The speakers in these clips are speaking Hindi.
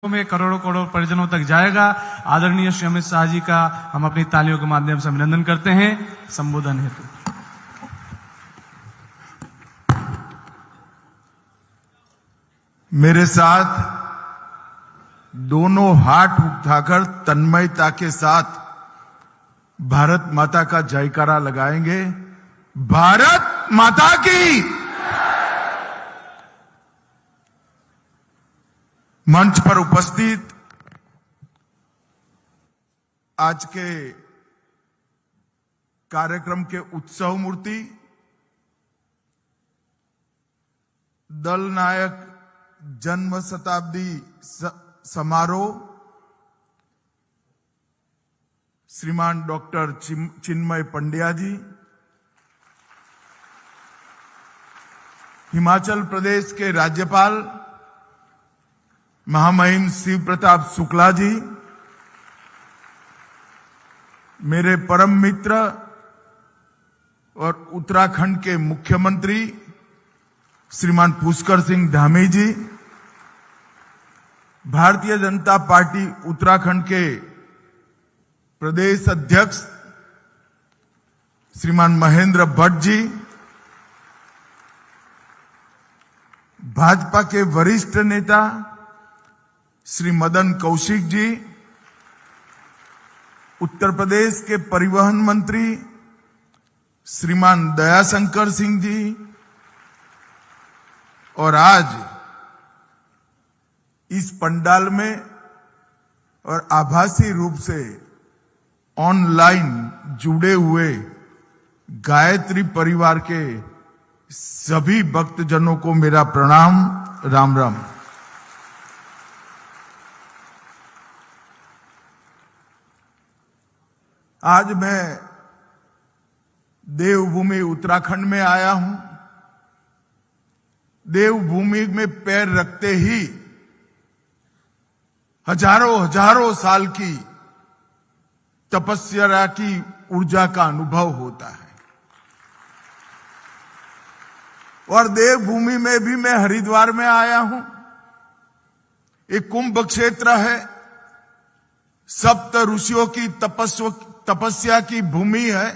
में करोड़ों करोड़ परिजनों तक जाएगा। आदरणीय श्री अमित शाह जी का हम अपनी तालियों के माध्यम से अभिनंदन करते हैं संबोधन हेतु। मेरे साथ दोनों हाथ उठाकर तन्मयता के साथ भारत माता का जयकारा लगाएंगे। भारत माता की। मंच पर उपस्थित आज के कार्यक्रम के उत्सव मूर्ति, दल नायक जन्म शताब्दी समारोह श्रीमान डॉक्टर चिन्मय पंड्या जी, हिमाचल प्रदेश के राज्यपाल महामहिम शिव प्रताप शुक्ला जी, मेरे परम मित्र और उत्तराखंड के मुख्यमंत्री श्रीमान पुष्कर सिंह धामी जी, भारतीय जनता पार्टी उत्तराखंड के प्रदेश अध्यक्ष श्रीमान महेंद्र भट्ट जी, भाजपा के वरिष्ठ नेता श्री मदन कौशिक जी, उत्तर प्रदेश के परिवहन मंत्री श्रीमान दयाशंकर सिंह जी, और आज इस पंडाल में और आभासी रूप से ऑनलाइन जुड़े हुए गायत्री परिवार के सभी भक्तजनों को मेरा प्रणाम, राम राम। आज मैं देवभूमि उत्तराखंड में आया हूं। देवभूमि में पैर रखते ही हजारों साल की तपस्या की ऊर्जा का अनुभव होता है। और देवभूमि में भी मैं हरिद्वार में आया हूं। एक कुंभ क्षेत्र है, सप्त ऋषियों की तपस्या की भूमि है।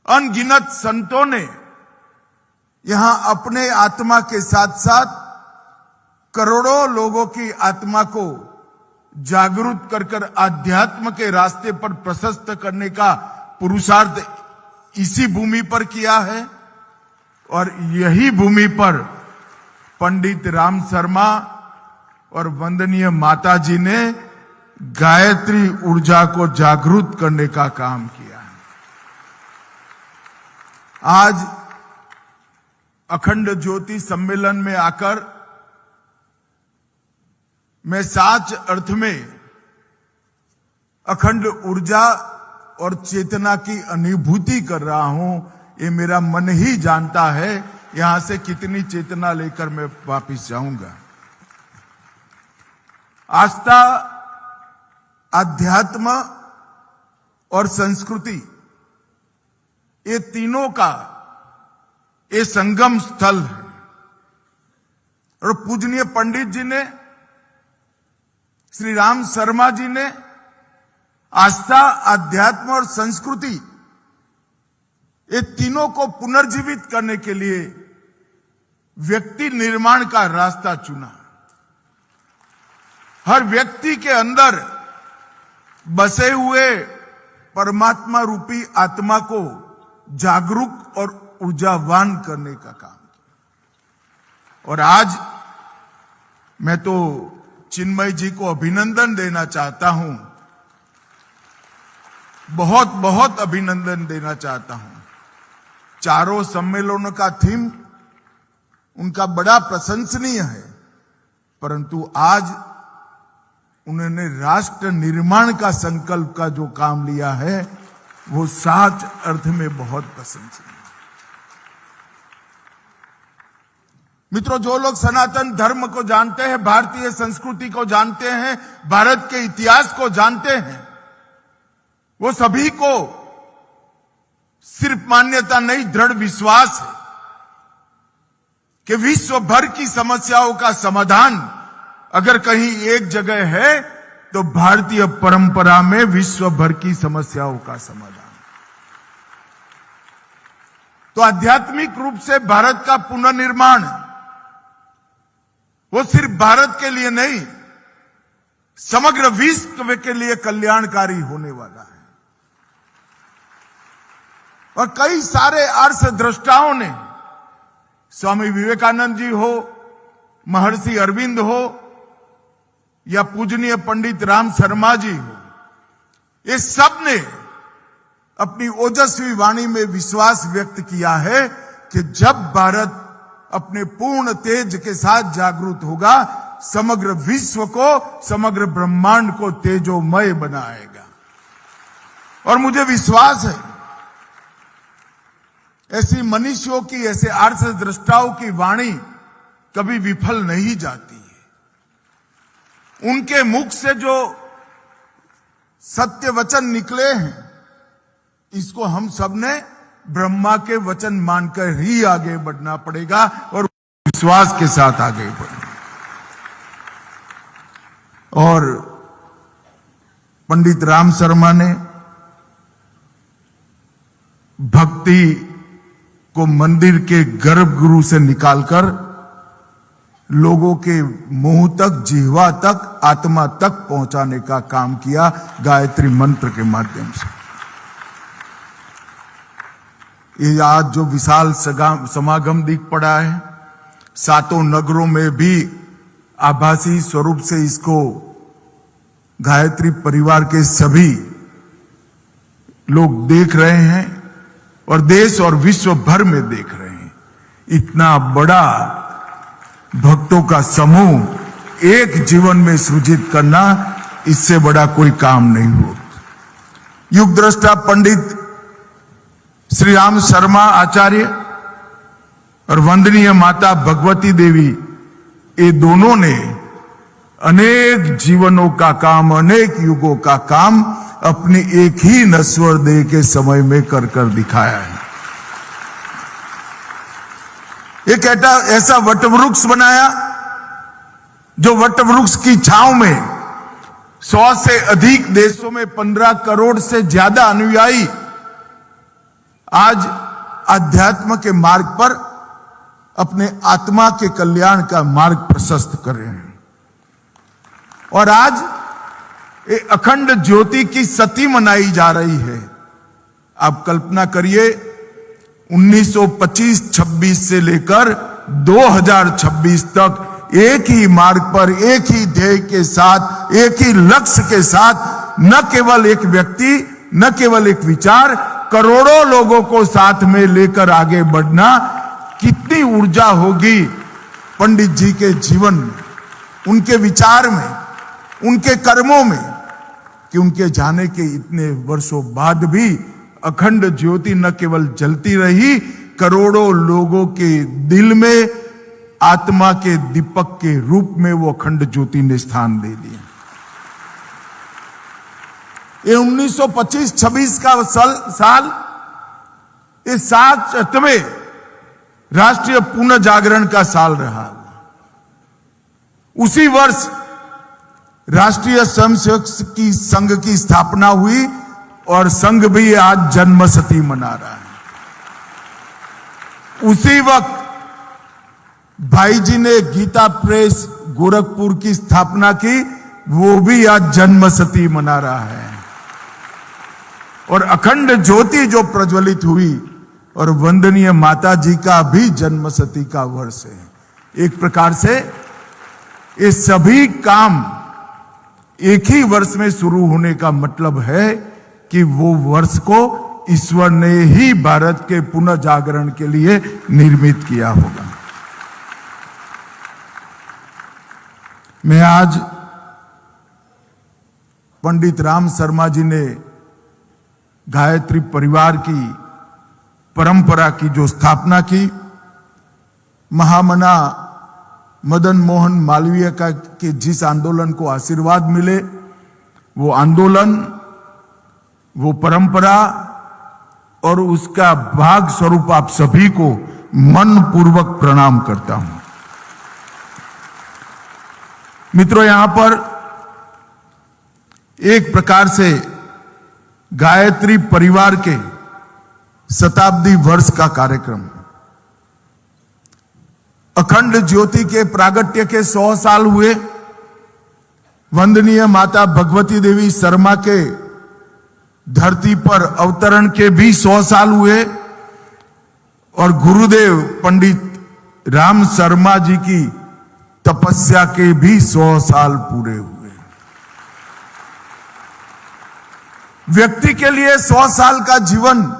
अनगिनत संतों ने यहां अपने आत्मा के साथ साथ करोड़ों लोगों की आत्मा को जागरूक कर आध्यात्म के रास्ते पर प्रशस्त करने का पुरुषार्थ इसी भूमि पर किया है। और यही भूमि पर पंडित राम शर्मा और वंदनीय माता जी ने गायत्री ऊर्जा को जागरूक करने का काम किया है। आज अखंड ज्योति सम्मेलन में आकर मैं सच अर्थ में अखंड ऊर्जा और चेतना की अनुभूति कर रहा हूं। ये मेरा मन ही जानता है यहां से कितनी चेतना लेकर मैं वापस जाऊंगा। आस्था, अध्यात्म और संस्कृति, ये तीनों का ये संगम स्थल है। और पूजनीय पंडित जी ने, श्री राम शर्मा जी ने आस्था, अध्यात्म और संस्कृति, ये तीनों को पुनर्जीवित करने के लिए व्यक्ति निर्माण का रास्ता चुना। हर व्यक्ति के अंदर बसे हुए परमात्मा रूपी आत्मा को जागरूक और ऊर्जावान करने का काम किया। और आज मैं तो चिन्मय जी को अभिनंदन देना चाहता हूं, बहुत बहुत अभिनंदन देना चाहता हूं। चारों सम्मेलनों का थीम उनका बड़ा प्रशंसनीय है, परंतु आज उन्होंने राष्ट्र निर्माण का संकल्प का जो काम लिया है वो सच अर्थ में बहुत प्रशंसनीय है। मित्रों, जो लोग सनातन धर्म को जानते हैं, भारतीय संस्कृति को जानते हैं, भारत के इतिहास को जानते हैं, वो सभी को सिर्फ मान्यता नहीं, दृढ़ विश्वास है कि विश्व भर की समस्याओं का समाधान अगर कहीं एक जगह है तो भारतीय परंपरा में विश्व भर की समस्याओं का समाधान। तो आध्यात्मिक रूप से भारत का पुनर्निर्माण वो सिर्फ भारत के लिए नहीं, समग्र विश्व के लिए कल्याणकारी होने वाला है। और कई सारे अर्थद्रष्टाओं ने, स्वामी विवेकानंद जी हो, महर्षि अरविंद हो या पूजनीय पंडित राम शर्मा जी हो, ये सब ने अपनी ओजस्वी वाणी में विश्वास व्यक्त किया है कि जब भारत अपने पूर्ण तेज के साथ जागरूक होगा, समग्र विश्व को, समग्र ब्रह्मांड को तेजोमय बनाएगा। और मुझे विश्वास है ऐसी मनुष्यों की, ऐसे अर्थद्रष्टाओं की वाणी कभी विफल नहीं जाती है। उनके मुख से जो सत्य वचन निकले हैं, इसको हम सब ने ब्रह्मा के वचन मानकर ही आगे बढ़ना पड़ेगा और विश्वास के साथ आगे बढ़ना। और पंडित राम शर्मा ने भक्ति को मंदिर के गर्भगृह से निकालकर लोगों के मुंह तक, जिह्वा तक, आत्मा तक पहुंचाने का काम किया गायत्री मंत्र के माध्यम से। ये आज जो विशाल समागम दिख पड़ा है, सातों नगरों में भी आभासी स्वरूप से इसको गायत्री परिवार के सभी लोग देख रहे हैं और देश और विश्व भर में देख रहे हैं। इतना बड़ा भक्तों का समूह एक जीवन में सृजित करना, इससे बड़ा कोई काम नहीं हो। युग दृष्टा पंडित श्री राम शर्मा आचार्य और वंदनीय माता भगवती देवी, ये दोनों ने अनेक जीवनों का काम, अनेक युगों का काम अपनी एक ही नश्वर देह के समय में कर कर दिखाया है। एक ऐसा वटवृक्ष बनाया जो वटवृक्ष की छांव में 100 से अधिक देशों में 15 करोड़ से ज्यादा अनुयायी आज अध्यात्म के मार्ग पर अपने आत्मा के कल्याण का मार्ग प्रशस्त कर रहे हैं। और आज ये अखंड ज्योति की सती मनाई जा रही है। आप कल्पना करिए, 1925-26 से लेकर 2026 तक एक ही मार्ग पर, एक ही ध्येय के साथ, एक ही लक्ष्य के साथ, न केवल एक व्यक्ति, न केवल एक विचार, करोड़ों लोगों को साथ में लेकर आगे बढ़ना। कितनी ऊर्जा होगी पंडित जी के जीवन में, उनके विचार में, उनके कर्मों में, कि उनके जाने के इतने वर्षों बाद भी अखंड ज्योति न केवल जलती रही, करोड़ों लोगों के दिल में आत्मा के दीपक के रूप में वो अखंड ज्योति ने स्थान दे दिया। ये 1925-26 का साल, इस 7वें राष्ट्रीय पुनः जागरण का साल रहा। उसी वर्ष राष्ट्रीय स्वयंसेवक की संघ की स्थापना हुई और संघ भी आज जन्मशती मना रहा है। उसी वक्त भाई जी ने गीता प्रेस गोरखपुर की स्थापना की, वो भी आज जन्मशती मना रहा है। और अखंड ज्योति जो प्रज्वलित हुई, और वंदनीय माता जी का भी जन्मशती का वर्ष है। एक प्रकार से ये सभी काम एक ही वर्ष में शुरू होने का मतलब है कि वो वर्ष को ईश्वर ने ही भारत के पुनः जागरण के लिए निर्मित किया होगा। मैं आज पंडित राम शर्मा जी ने गायत्री परिवार की परंपरा की जो स्थापना की, महामना मदन मोहन मालवीय का के जिस आंदोलन को आशीर्वाद मिले, वो आंदोलन, वो परंपरा और उसका भाग स्वरूप आप सभी को मन पूर्वक प्रणाम करता हूं। मित्रों, यहां पर एक प्रकार से गायत्री परिवार के शताब्दी वर्ष का कार्यक्रम, अखंड ज्योति के प्रागट्य के 100 साल हुए, वंदनीय माता भगवती देवी शर्मा के धरती पर अवतरण के भी 100 साल हुए और गुरुदेव पंडित राम शर्मा जी की तपस्या के भी 100 साल पूरे हुए। व्यक्ति के लिए 100 साल का जीवन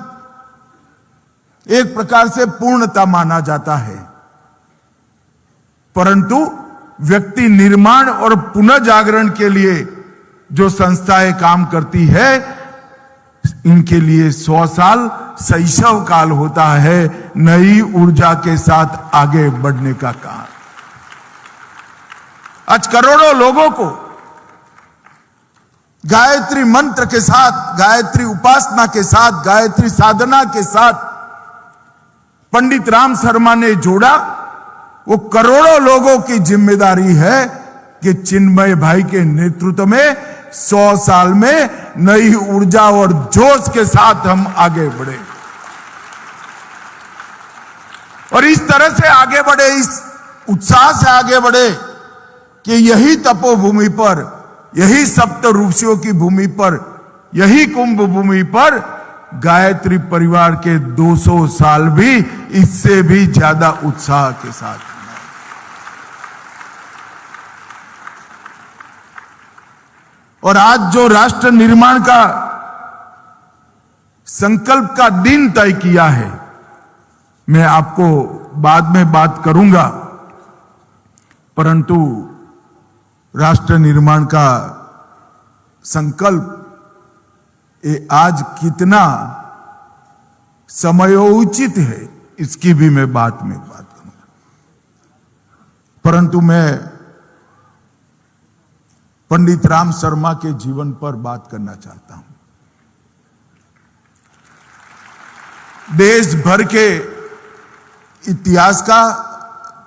एक प्रकार से पूर्णता माना जाता है, परंतु व्यक्ति निर्माण और पुनर्जागरण के लिए जो संस्थाएं काम करती है, इनके लिए 100 साल शैशव काल होता है, नई ऊर्जा के साथ आगे बढ़ने का काल। आज करोड़ों लोगों को गायत्री मंत्र के साथ, गायत्री उपासना के साथ, गायत्री साधना के साथ पंडित राम शर्मा ने जोड़ा। वो करोड़ों लोगों की जिम्मेदारी है कि चिन्मय भाई के नेतृत्व में 100 साल में नई ऊर्जा और जोश के साथ हम आगे बढ़े और इस तरह से आगे बढ़े, इस उत्साह से आगे बढ़े कि यही तपोभूमि पर, यही सप्त ऋषियों की भूमि पर, यही कुंभ भूमि पर गायत्री परिवार के 200 साल भी इससे भी ज्यादा उत्साह के साथ। और आज जो राष्ट्र निर्माण का संकल्प का दिन तय किया है, मैं आपको बाद में बात करूंगा, परंतु राष्ट्र निर्माण का संकल्प ये आज कितना समयोचित है, इसकी भी मैं बात करूंगा। परंतु मैं पंडित राम शर्मा के जीवन पर बात करना चाहता हूं। देश भर के इतिहास का,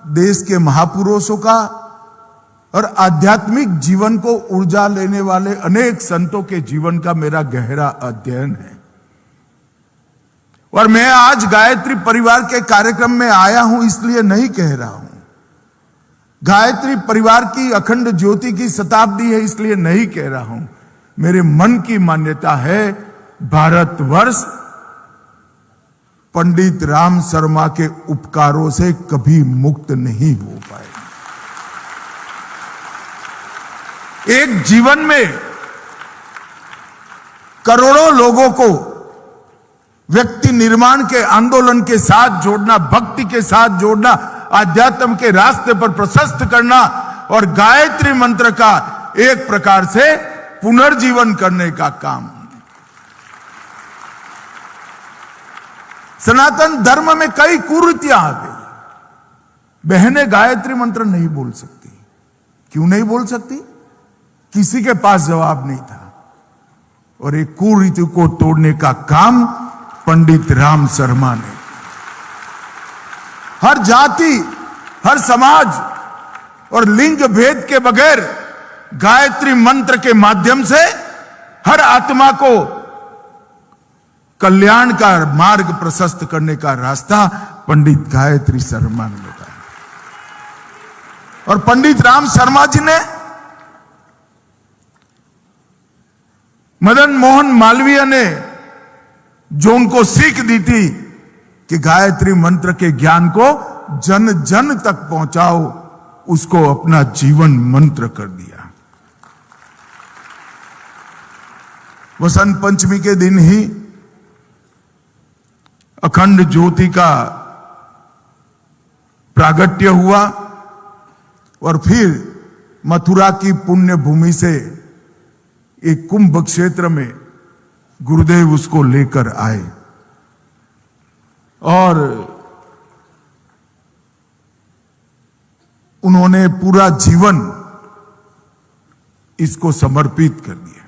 देश के महापुरुषों का और आध्यात्मिक जीवन को ऊर्जा लेने वाले अनेक संतों के जीवन का मेरा गहरा अध्ययन है। और मैं आज गायत्री परिवार के कार्यक्रम में आया हूं इसलिए नहीं कह रहा हूं, गायत्री परिवार की अखंड ज्योति की शताब्दी है इसलिए नहीं कह रहा हूं। मेरे मन की मान्यता है, भारतवर्ष पंडित राम शर्मा के उपकारों से कभी मुक्त नहीं हो पाएगा। एक जीवन में करोड़ों लोगों को व्यक्ति निर्माण के आंदोलन के साथ जोड़ना, भक्ति के साथ जोड़ना, आध्यात्म के रास्ते पर प्रशस्त करना और गायत्री मंत्र का एक प्रकार से पुनर्जीवन करने का काम। सनातन धर्म में कई कुरीतियां आ गई। बहनें गायत्री मंत्र नहीं बोल सकती। क्यों नहीं बोल सकती? किसी के पास जवाब नहीं था। और एक कुरीति को तोड़ने का काम पंडित राम शर्मा ने, हर जाति, हर समाज और लिंग भेद के बगैर गायत्री मंत्र के माध्यम से हर आत्मा को कल्याण का मार्ग प्रशस्त करने का रास्ता पंडित गायत्री शर्मा ने बताया। और पंडित राम शर्मा जी ने मदन मोहन मालवीय ने जो उनको सीख दी थी कि गायत्री मंत्र के ज्ञान को जन जन तक पहुंचाओ, उसको अपना जीवन मंत्र कर दिया। वसंत पंचमी के दिन ही अखंड ज्योति का प्रागट्य हुआ और फिर मथुरा की पुण्य भूमि से एक कुंभ क्षेत्र में गुरुदेव उसको लेकर आए और उन्होंने पूरा जीवन इसको समर्पित कर दिया।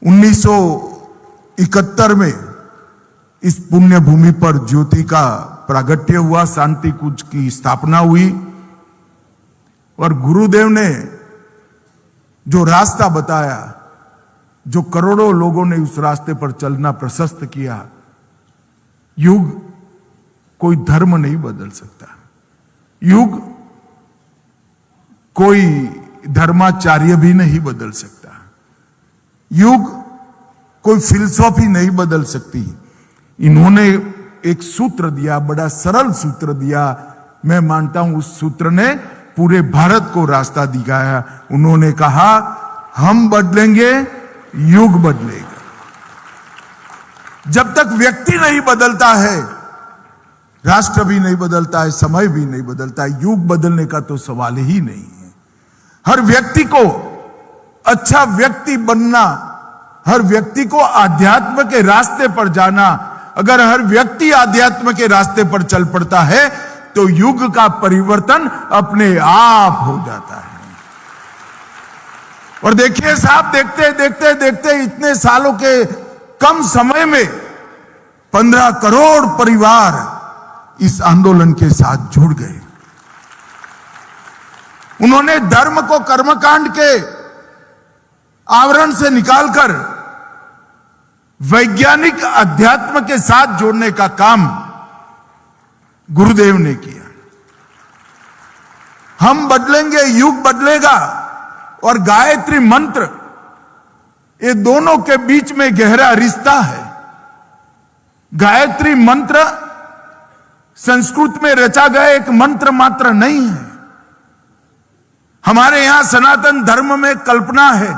1971 में इस पुण्य भूमि पर ज्योति का प्रागट्य हुआ, शांति कुंज की स्थापना हुई और गुरुदेव ने जो रास्ता बताया, जो करोड़ों लोगों ने उस रास्ते पर चलना प्रशस्त किया, युग कोई धर्म नहीं बदल सकता, युग कोई धर्माचार्य भी नहीं बदल सकता, युग कोई फिलॉसफी नहीं बदल सकती। इन्होंने एक सूत्र दिया, बड़ा सरल सूत्र दिया। मैं मानता हूं उस सूत्र ने पूरे भारत को रास्ता दिखाया। उन्होंने कहा, हम बदलेंगे, युग बदलेगा। जब तक व्यक्ति नहीं बदलता है, राष्ट्र भी नहीं बदलता है, समय भी नहीं बदलता है, युग बदलने का तो सवाल ही नहीं है। हर व्यक्ति को अच्छा व्यक्ति बनना, हर व्यक्ति को आध्यात्म के रास्ते पर जाना, अगर हर व्यक्ति आध्यात्म के रास्ते पर चल पड़ता है तो युग का परिवर्तन अपने आप हो जाता है। और देखिए साहब, देखते देखते देखते इतने सालों के कम समय में 15 करोड़ परिवार इस आंदोलन के साथ जुड़ गए। उन्होंने धर्म को कर्मकांड के आवरण से निकालकर वैज्ञानिक अध्यात्म के साथ जोड़ने का काम गुरुदेव ने किया। हम बदलेंगे, युग बदलेगा। और गायत्री मंत्र, ये दोनों के बीच में गहरा रिश्ता है। गायत्री मंत्र संस्कृत में रचा गया एक मंत्र मात्र नहीं है। हमारे यहां सनातन धर्म में कल्पना है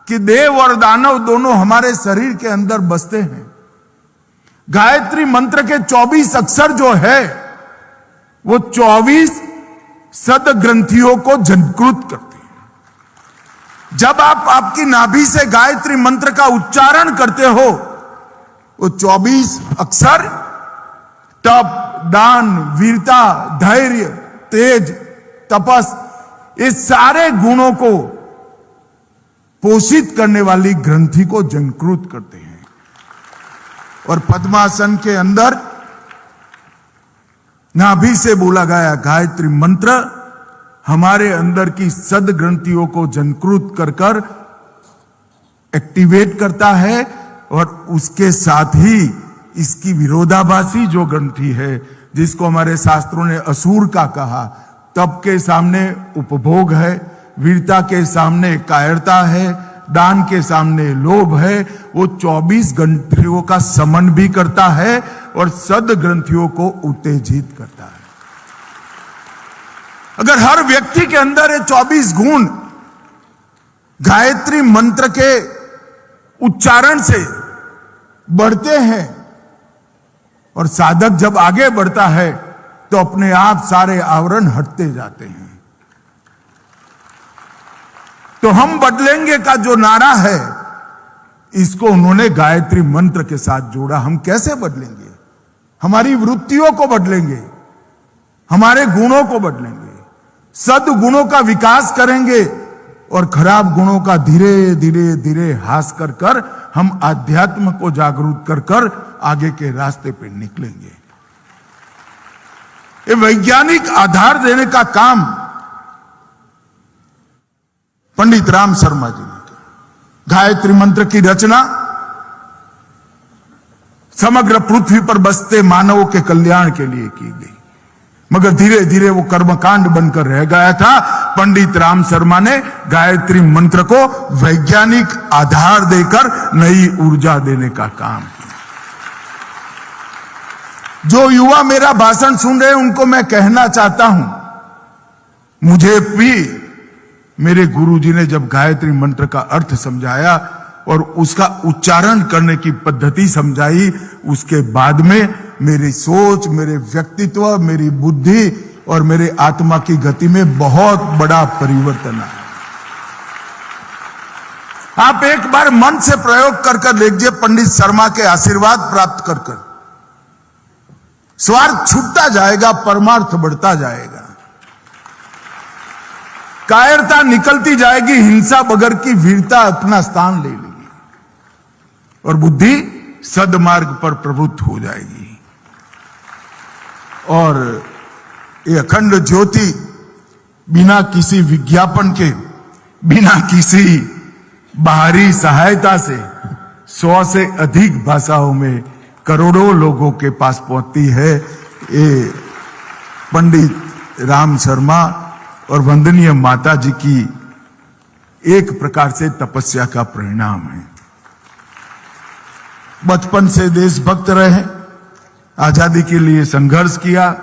कि देव और दानव दोनों हमारे शरीर के अंदर बसते हैं। गायत्री मंत्र के 24 अक्षर जो है, वो 24 सद ग्रंथियों को झंकृत करते हैं। जब आप आपकी नाभि से गायत्री मंत्र का उच्चारण करते हो, वो 24 अक्षर तप, दान, वीरता, धैर्य, तेज, तपस, इस सारे गुणों को पोषित करने वाली ग्रंथि को झंकृत करते हैं। और पद्मासन के अंदर नाभि से बोला गया गायत्री मंत्र हमारे अंदर की सद ग्रंथियों को झंकृत कर कर एक्टिवेट करता है। और उसके साथ ही इसकी विरोधाभासी जो ग्रंथि है, जिसको हमारे शास्त्रों ने असुर का कहा, तप के सामने उपभोग है, वीरता के सामने कायरता है, दान के सामने लोभ है, वो 24 ग्रंथियों का समन भी करता है और सद ग्रंथियों को उत्तेजित करता है। अगर हर व्यक्ति के अंदर ये 24 गुण गायत्री मंत्र के उच्चारण से बढ़ते हैं और साधक जब आगे बढ़ता है तो अपने आप सारे आवरण हटते जाते हैं। तो हम बदलेंगे का जो नारा है, इसको उन्होंने गायत्री मंत्र के साथ जोड़ा। हम कैसे बदलेंगे? हमारी वृत्तियों को बदलेंगे, हमारे गुणों को बदलेंगे, सद्गुणों का विकास करेंगे और खराब गुणों का धीरे धीरे धीरे ह्रास कर कर हम आध्यात्म को जागरूक कर कर आगे के रास्ते पे निकलेंगे। ये वैज्ञानिक आधार देने का काम पंडित राम शर्मा जी ने किया। गायत्री मंत्र की रचना समग्र पृथ्वी पर बसते मानवों के कल्याण के लिए की गई, मगर धीरे धीरे वो कर्मकांड बनकर रह गया था। पंडित राम शर्मा ने गायत्री मंत्र को वैज्ञानिक आधार देकर नई ऊर्जा देने का काम किया। जो युवा मेरा भाषण सुन रहे हैं, उनको मैं कहना चाहता हूं, मुझे भी मेरे गुरुजी ने जब गायत्री मंत्र का अर्थ समझाया और उसका उच्चारण करने की पद्धति समझाई, उसके बाद में मेरी सोच, मेरे व्यक्तित्व, मेरी बुद्धि और मेरे आत्मा की गति में बहुत बड़ा परिवर्तन आया। आप एक बार मन से प्रयोग कर कर देखिए, पंडित शर्मा के आशीर्वाद प्राप्त कर कर स्वार्थ छूटता जाएगा, परमार्थ बढ़ता जाएगा, कायरता निकलती जाएगी, हिंसा बगैर की वीरता अपना स्थान ले लेगी और बुद्धि सदमार्ग पर प्रवृत्त हो जाएगी। और ये अखंड ज्योति बिना किसी विज्ञापन के, बिना किसी बाहरी सहायता से 100 से अधिक भाषाओं में करोड़ों लोगों के पास पहुंचती है। ये पंडित राम शर्मा और वंदनीय माता जी की एक प्रकार से तपस्या का परिणाम है। बचपन से देशभक्त रहे, आजादी के लिए संघर्ष किया,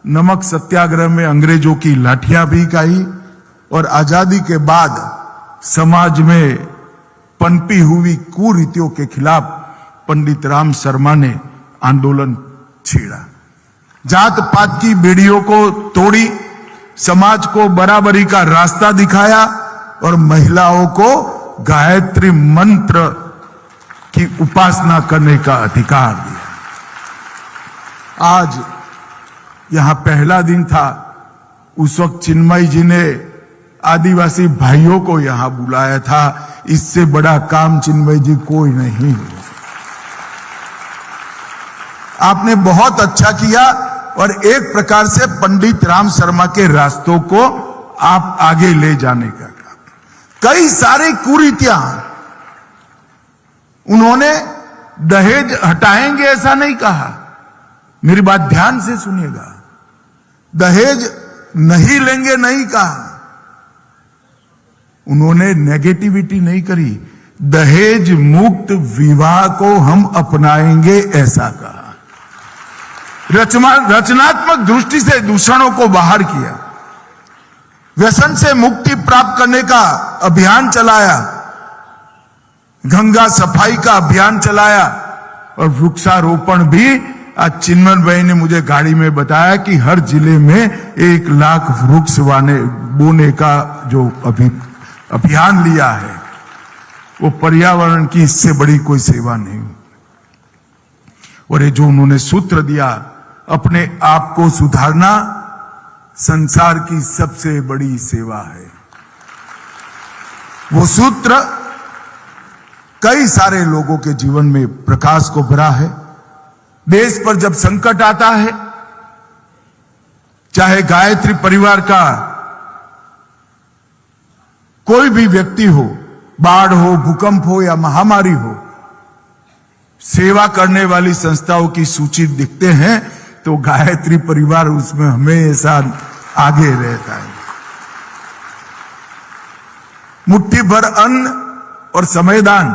नमक सत्याग्रह में अंग्रेजों की लाठियां भी खाई और आजादी के बाद समाज में पनपी हुई कुरीतियों के खिलाफ पंडित राम शर्मा ने आंदोलन छेड़ा, जात पात की बेड़ियों को तोड़ी, समाज को बराबरी का रास्ता दिखाया और महिलाओं को गायत्री मंत्र की उपासना करने का अधिकार दिया। आज यहां पहला दिन था, उस वक्त चिन्मय जी ने आदिवासी भाइयों को यहां बुलाया था। इससे बड़ा काम चिन्मय जी कोई नहीं। आपने बहुत अच्छा किया और एक प्रकार से पंडित राम शर्मा के रास्तों को आप आगे ले जाने का काम। कई सारी कुरीतियां उन्होंने दहेज हटाएंगे ऐसा नहीं कहा, मेरी बात ध्यान से सुनिएगा, दहेज नहीं लेंगे नहीं कहा, उन्होंने नेगेटिविटी नहीं करी, दहेज मुक्त विवाह को हम अपनाएंगे ऐसा कहा। रचनात्मक दृष्टि से दूषणों को बाहर किया, व्यसन से मुक्ति प्राप्त करने का अभियान चलाया, गंगा सफाई का अभियान चलाया और वृक्षारोपण भी। आज चिन्मय भाई ने मुझे गाड़ी में बताया कि हर जिले में 1 लाख वृक्ष बोने का जो अभियान लिया है, वो पर्यावरण की इससे बड़ी कोई सेवा नहीं। और ये जो उन्होंने सूत्र दिया, अपने आप को सुधारना संसार की सबसे बड़ी सेवा है, वो सूत्र कई सारे लोगों के जीवन में प्रकाश को भरा है। देश पर जब संकट आता है, चाहे गायत्री परिवार का कोई भी व्यक्ति हो, बाढ़ हो, भूकंप हो या महामारी हो, सेवा करने वाली संस्थाओं की सूची दिखते हैं तो गायत्री परिवार उसमें हमेशा आगे रहता है। मुट्ठी भर अन्न और समयदान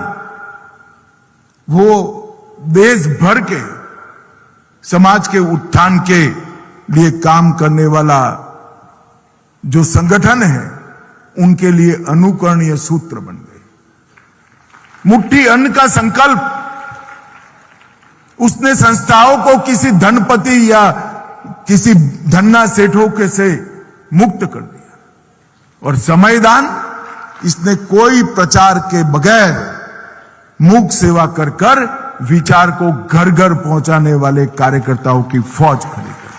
वो देश भर के समाज के उत्थान के लिए काम करने वाला जो संगठन है, उनके लिए अनुकरणीय सूत्र बन गए। मुट्ठी अन्न का संकल्प उसने संस्थाओं को किसी धनपति या किसी धन्ना सेठों के से मुक्त कर दिया। और समयदान, इसने कोई प्रचार के बगैर मूक सेवा कर कर विचार को घर घर पहुंचाने वाले कार्यकर्ताओं की फौज खड़ी कर।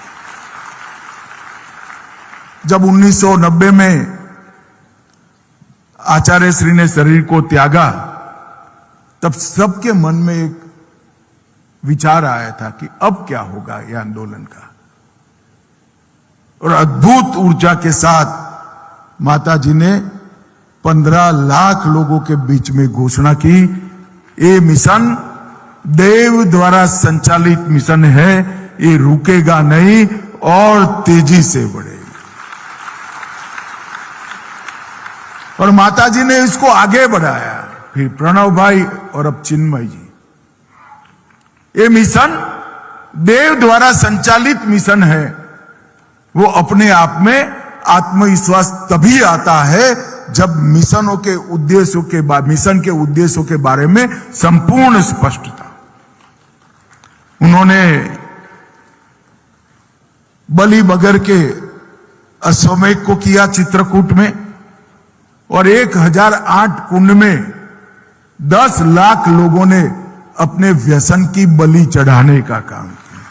जब 1990 में आचार्य श्री ने शरीर को त्यागा, तब सबके मन में एक विचार आया था कि अब क्या होगा यह आंदोलन का। और अद्भुत ऊर्जा के साथ माता जी ने 15 लाख लोगों के बीच में घोषणा की, ये मिशन देव द्वारा संचालित मिशन है, ये रुकेगा नहीं और तेजी से बढ़ेगा। और माता जी ने इसको आगे बढ़ाया, फिर प्रणव भाई और अब चिन्मय जी। ये मिशन देव द्वारा संचालित मिशन है। वो अपने आप में आत्मविश्वास तभी आता है जब मिशन के उद्देश्यों के बारे में संपूर्ण स्पष्टता। उन्होंने बलि बगर के अश्वमेध को किया चित्रकूट में, और 1008 कुंड में 10 लाख लोगों ने अपने व्यसन की बलि चढ़ाने का काम किया।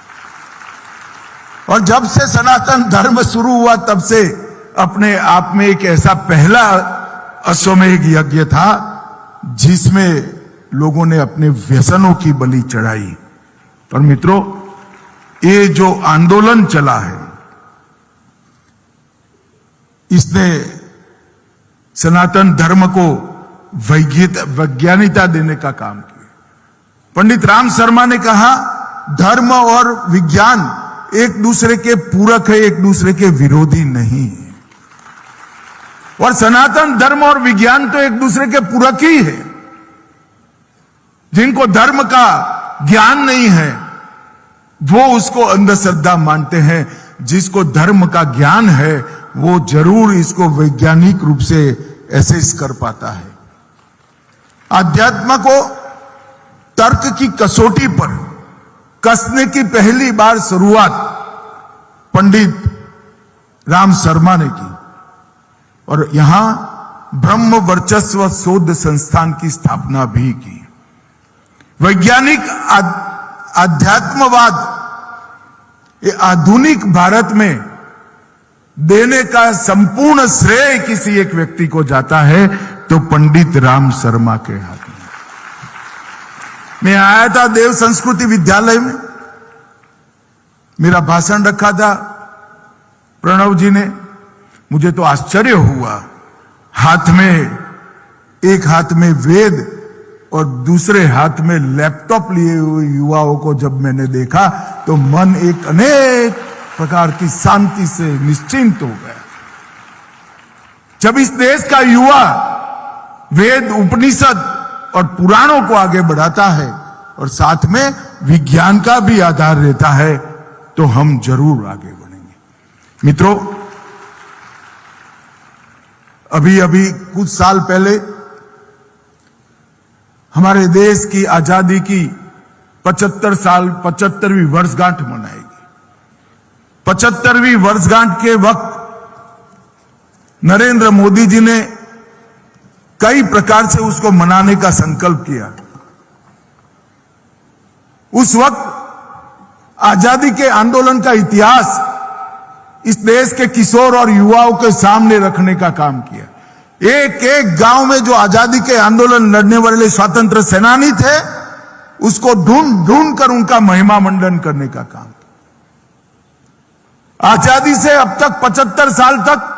और जब से सनातन धर्म शुरू हुआ, तब से अपने आप में एक ऐसा पहला अश्वमेध यज्ञ था जिसमें लोगों ने अपने व्यसनों की बलि चढ़ाई। और मित्रों, ये जो आंदोलन चला है, इसने सनातन धर्म को वैज्ञानिकता देने का काम किया। पंडित राम शर्मा ने कहा, धर्म और विज्ञान एक दूसरे के पूरक है, एक दूसरे के विरोधी नहीं है। और सनातन धर्म और विज्ञान तो एक दूसरे के पूरक ही है। जिनको धर्म का ज्ञान नहीं है वो उसको अंधश्रद्धा मानते हैं, जिसको धर्म का ज्ञान है वो जरूर इसको वैज्ञानिक रूप से एसेस कर पाता है। अध्यात्म को तर्क की कसौटी पर कसने की पहली बार शुरुआत पंडित राम शर्मा ने की और यहां ब्रह्म वर्चस्व शोध संस्थान की स्थापना भी की। वैज्ञानिक अध्यात्मवाद ये आधुनिक भारत में देने का संपूर्ण श्रेय किसी एक व्यक्ति को जाता है तो पंडित राम शर्मा के हाथ में। मैं आया था देव संस्कृति विद्यालय में, मेरा भाषण रखा था प्रणव जी ने। मुझे तो आश्चर्य हुआ, एक हाथ में वेद और दूसरे हाथ में लैपटॉप लिए हुए युवाओं को जब मैंने देखा तो मन एक अनेक प्रकार की शांति से निश्चिंत हो गया। जब इस देश का युवा वेद, उपनिषद और पुराणों को आगे बढ़ाता है और साथ में विज्ञान का भी आधार रहता है तो हम जरूर आगे बढ़ेंगे। मित्रों, अभी कुछ साल पहले हमारे देश की आजादी की 75वीं वर्षगांठ मनाएगी। 75वीं वर्षगांठ के वक्त नरेंद्र मोदी जी ने कई प्रकार से उसको मनाने का संकल्प किया। उस वक्त आजादी के आंदोलन का इतिहास इस देश के किशोर और युवाओं के सामने रखने का काम किया। एक एक गांव में जो आजादी के आंदोलन लड़ने वाले स्वतंत्र सेनानी थे उसको ढूंढ कर उनका महिमा मंडन करने का काम किया। आजादी से अब तक 75 साल तक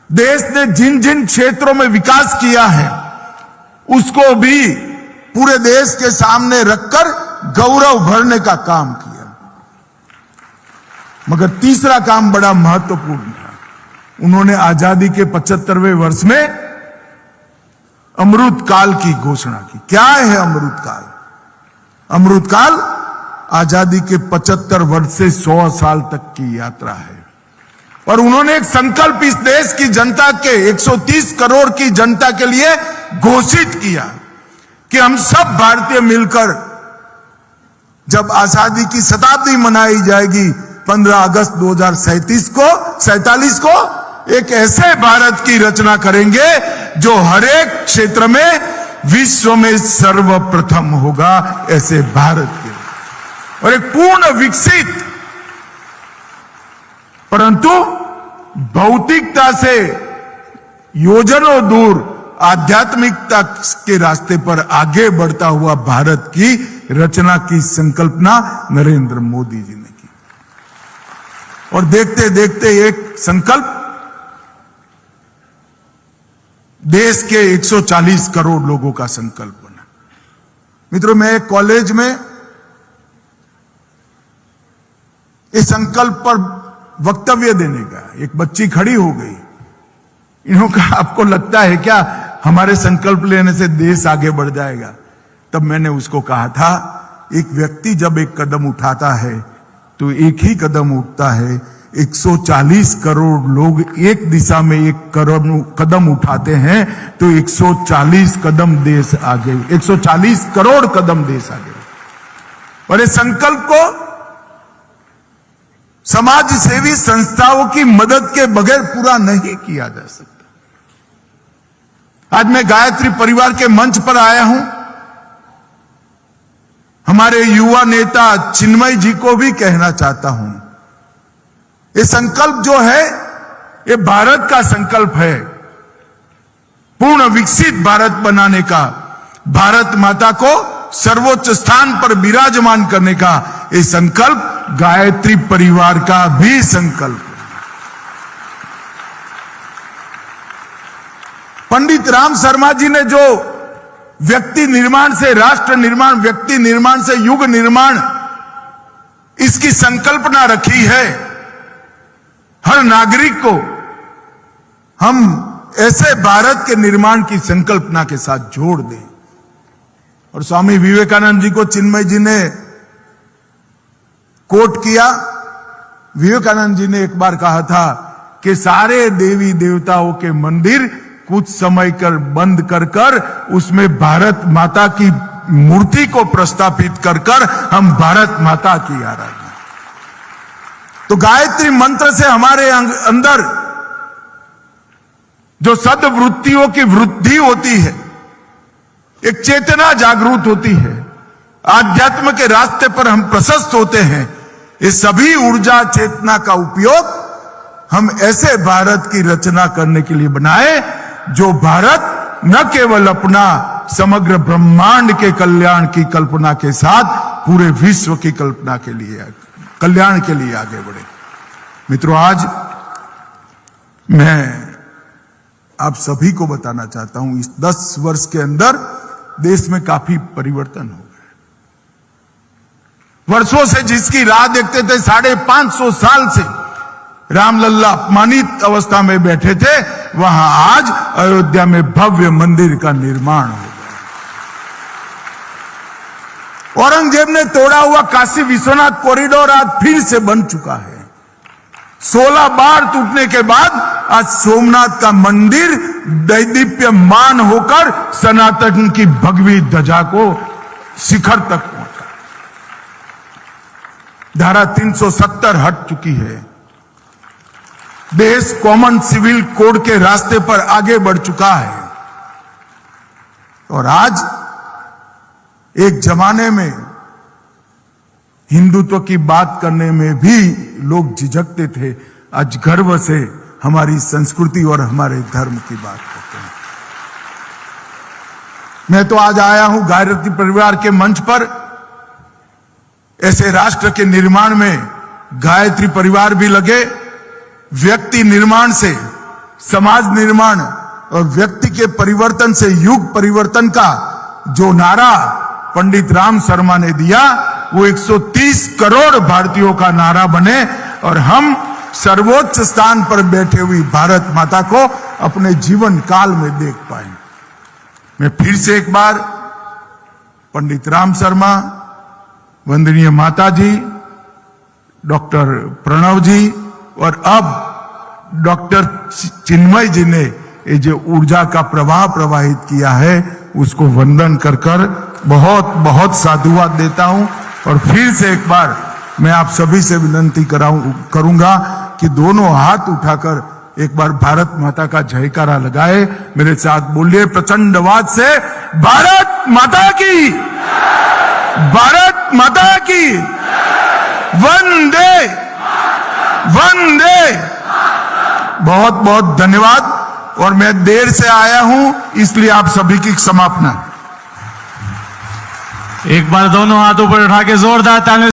देश ने जिन जिन क्षेत्रों में विकास किया है उसको भी पूरे देश के सामने रखकर गौरव भरने का काम किया। मगर तीसरा काम बड़ा महत्वपूर्ण था। उन्होंने आजादी के 75वें वर्ष में अमृत काल की घोषणा की। क्या है अमृत काल? अमृत काल आजादी के 75 वर्ष से 100 साल तक की यात्रा है। और उन्होंने एक संकल्प इस देश की जनता के 130 करोड़ की जनता के लिए घोषित किया कि हम सब भारतीय मिलकर जब आजादी की शताब्दी मनाई जाएगी 15 अगस्त 2047 को एक ऐसे भारत की रचना करेंगे जो हर एक क्षेत्र में विश्व में सर्वप्रथम होगा, ऐसे भारत के। और एक पूर्ण विकसित परंतु भौतिकता से योजनों दूर आध्यात्मिकता के रास्ते पर आगे बढ़ता हुआ भारत की रचना की संकल्पना नरेंद्र मोदी जी ने की। और देखते देखते एक संकल्प देश के 140 करोड़ लोगों का संकल्प बना। मित्रों, मैं एक कॉलेज में इस संकल्प पर वक्तव्य देने का, एक बच्ची खड़ी हो गई। इन्होंने कहा, आपको लगता है क्या हमारे संकल्प लेने से देश आगे बढ़ जाएगा? तब मैंने उसको कहा था, एक व्यक्ति जब एक कदम उठाता है तो एक ही कदम उठता है। 140 करोड़ लोग एक दिशा में एक कदम उठाते हैं तो 140 कदम देश आगे, 140 करोड़ कदम देश आगे। और इस संकल्प को समाज सेवी संस्थाओं की मदद के बगैर पूरा नहीं किया जा सकता। आज मैं गायत्री परिवार के मंच पर आया हूं। हमारे युवा नेता चिन्मय जी को भी कहना चाहता हूं, ये संकल्प जो है ये भारत का संकल्प है, पूर्ण विकसित भारत बनाने का, भारत माता को सर्वोच्च स्थान पर विराजमान करने का। ये संकल्प गायत्री परिवार का भी संकल्प है। पंडित राम शर्मा जी ने जो व्यक्ति निर्माण से राष्ट्र निर्माण, व्यक्ति निर्माण से युग निर्माण, इसकी संकल्पना रखी है, हर नागरिक को हम ऐसे भारत के निर्माण की संकल्पना के साथ जोड़ दें। और स्वामी विवेकानंद जी को चिन्मय जी ने कोट किया। विवेकानंद जी ने एक बार कहा था कि सारे देवी देवताओं के मंदिर कुछ समय कर बंद कर उसमें भारत माता की मूर्ति को प्रस्थापित कर हम भारत माता की आराधना। तो गायत्री मंत्र से हमारे अंदर जो सद्वृत्तियों की वृद्धि होती है, एक चेतना जागृत होती है, आध्यात्म के रास्ते पर हम प्रशस्त होते हैं। इस सभी ऊर्जा चेतना का उपयोग हम ऐसे भारत की रचना करने के लिए बनाए जो भारत न केवल अपना समग्र ब्रह्मांड के कल्याण की कल्पना के साथ पूरे विश्व की कल्पना के लिए, कल्याण के लिए आगे बढ़े। मित्रों, आज मैं आप सभी को बताना चाहता हूं, इस 10 वर्ष के अंदर देश में काफी परिवर्तन हो गए। वर्षों से जिसकी राह देखते थे, 550 साल से रामलल्ला अपमानित अवस्था में बैठे थे, वहां आज अयोध्या में भव्य मंदिर का निर्माण हो गया। औरंगजेब ने तोड़ा हुआ काशी विश्वनाथ कॉरिडोर आज फिर से बन चुका है। 16 बार टूटने के बाद आज सोमनाथ का मंदिर दैदीप्यमान होकर सनातन की भगवी ध्वजा को शिखर तक पहुंचा। धारा 370 हट चुकी है। देश कॉमन सिविल कोड के रास्ते पर आगे बढ़ चुका है। और आज एक जमाने में हिंदुत्व की बात करने में भी लोग झिझकते थे, आज गर्व से हमारी संस्कृति और हमारे धर्म की बात करते हैं। मैं तो आज आया हूं गायत्री परिवार के मंच पर। ऐसे राष्ट्र के निर्माण में गायत्री परिवार भी लगे। व्यक्ति निर्माण से समाज निर्माण और व्यक्ति के परिवर्तन से युग परिवर्तन का जो नारा पंडित राम शर्मा ने दिया, वो 130 करोड़ भारतीयों का नारा बने और हम सर्वोच्च स्थान पर बैठे हुई भारत माता को अपने जीवन काल में देख पाए। मैं फिर से एक बार पंडित राम शर्मा, वंदनीय माता जी, डॉक्टर प्रणव जी और अब डॉक्टर चिन्मय जी ने ये जो ऊर्जा का प्रवाह प्रवाहित किया है, उसको वंदन कर बहुत बहुत साधुवाद देता हूं। और फिर से एक बार मैं आप सभी से विनती करूंगा कि दोनों हाथ उठाकर एक बार भारत माता का जयकारा लगाए। मेरे साथ बोलिए प्रचंड आवाज से, भारत माता की, भारत माता की, वंदे वंदे। बहुत बहुत धन्यवाद। और मैं देर से आया हूं, इसलिए आप सभी की क्षमा। एक बार दोनों हाथों पर उठा के जोरदार तालियां